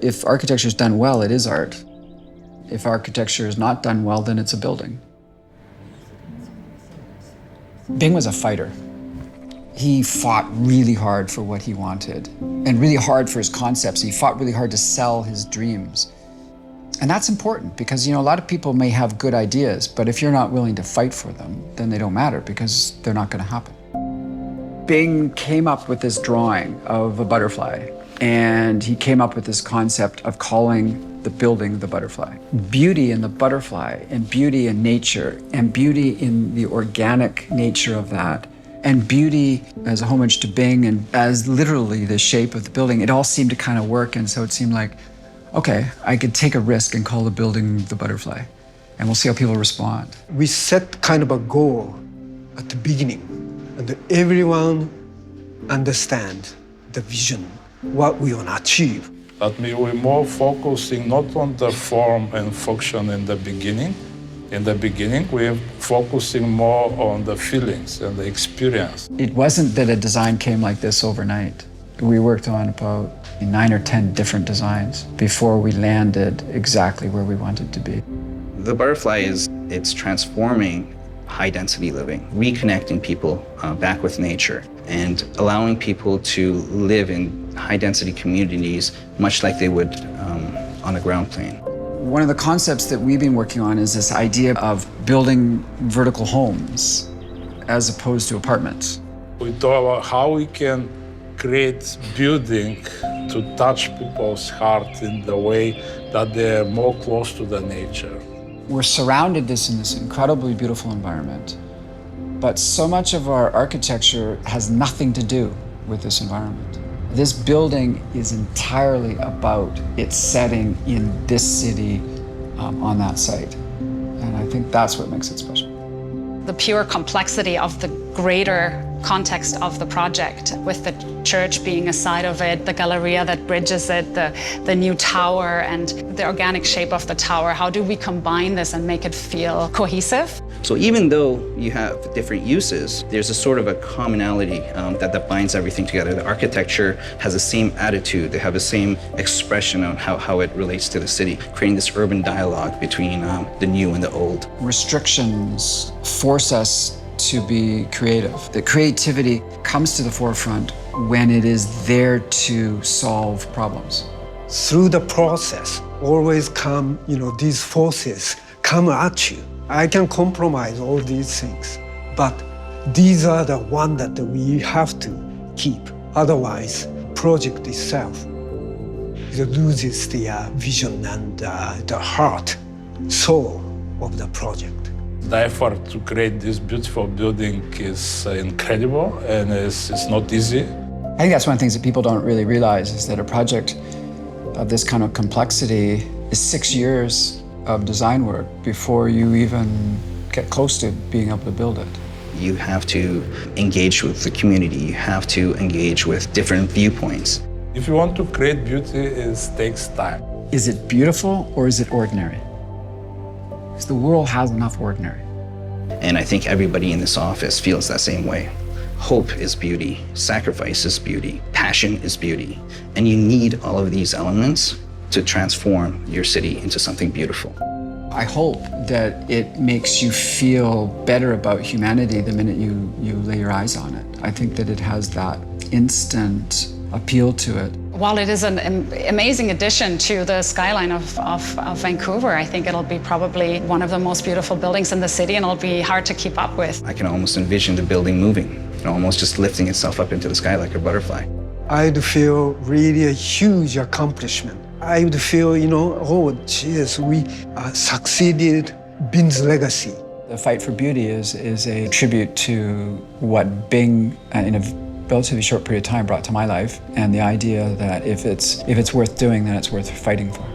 If architecture is done well, it is art. If architecture is not done well, then it's a building. Bing was a fighter. He fought really hard for what he wanted and really hard for his concepts. He fought really hard to sell his dreams. And that's important because, a lot of people may have good ideas, but if you're not willing to fight for them, then they don't matter because they're not going to happen. Bing came up with this drawing of a butterfly, and he came up with this concept of calling the building the butterfly. Beauty in the butterfly, and beauty in nature, and beauty in the organic nature of that, and beauty as a homage to Bing and as literally the shape of the building, it all seemed to kind of work. And so it seemed like, okay, I could take a risk and call the building the butterfly, and we'll see how people respond. We set kind of a goal at the beginning, and everyone understand the vision, what we want to achieve. That means we're more focusing not on the form and function in the beginning. In the beginning, we're focusing more on the feelings and the experience. It wasn't that a design came like this overnight. We worked on about 9 or 10 different designs before we landed exactly where we wanted to be. The butterfly it's transforming high-density living, reconnecting people back with nature, and allowing people to live in high-density communities much like they would on a ground plane. One of the concepts that we've been working on is this idea of building vertical homes as opposed to apartments. We thought about how we can create building to touch people's heart in the way that they're more close to the nature. We're surrounded in this incredibly beautiful environment, but so much of our architecture has nothing to do with this environment. This building is entirely about its setting in this city on that site. And I think that's what makes it special. The pure complexity of the greater context of the project, with the church being a side of it, the galleria that bridges it, the new tower and the organic shape of the tower. How do we combine this and make it feel cohesive? So even though you have different uses, there's a sort of a commonality that binds everything together. The architecture has the same attitude, they have the same expression on how it relates to the city, creating this urban dialogue between the new and the old. Restrictions force us to be creative. The creativity comes to the forefront when it is there to solve problems. Through the process, always come, these forces come at you. I can compromise all these things, but these are the ones that we have to keep. Otherwise, project itself loses the vision and the heart, soul of the project. The effort to create this beautiful building is incredible, and it's not easy. I think that's one of the things that people don't really realize is that a project of this kind of complexity is 6 years of design work before you even get close to being able to build it. You have to engage with the community. You have to engage with different viewpoints. If you want to create beauty, it takes time. Is it beautiful or is it ordinary? Because the world has enough ordinary. And I think everybody in this office feels that same way. Hope is beauty, sacrifice is beauty, passion is beauty. And you need all of these elements to transform your city into something beautiful. I hope that it makes you feel better about humanity the minute you lay your eyes on it. I think that it has that instant appeal to it. While it is an amazing addition to the skyline of Vancouver, I think it'll be probably one of the most beautiful buildings in the city, and it'll be hard to keep up with. I can almost envision the building moving, almost just lifting itself up into the sky like a butterfly. I'd feel really a huge accomplishment. I would feel, oh, geez, we succeeded Bing's legacy. The fight for beauty is a tribute to what Bing, in a relatively short period of time, brought to my life, and the idea that if it's worth doing, then it's worth fighting for.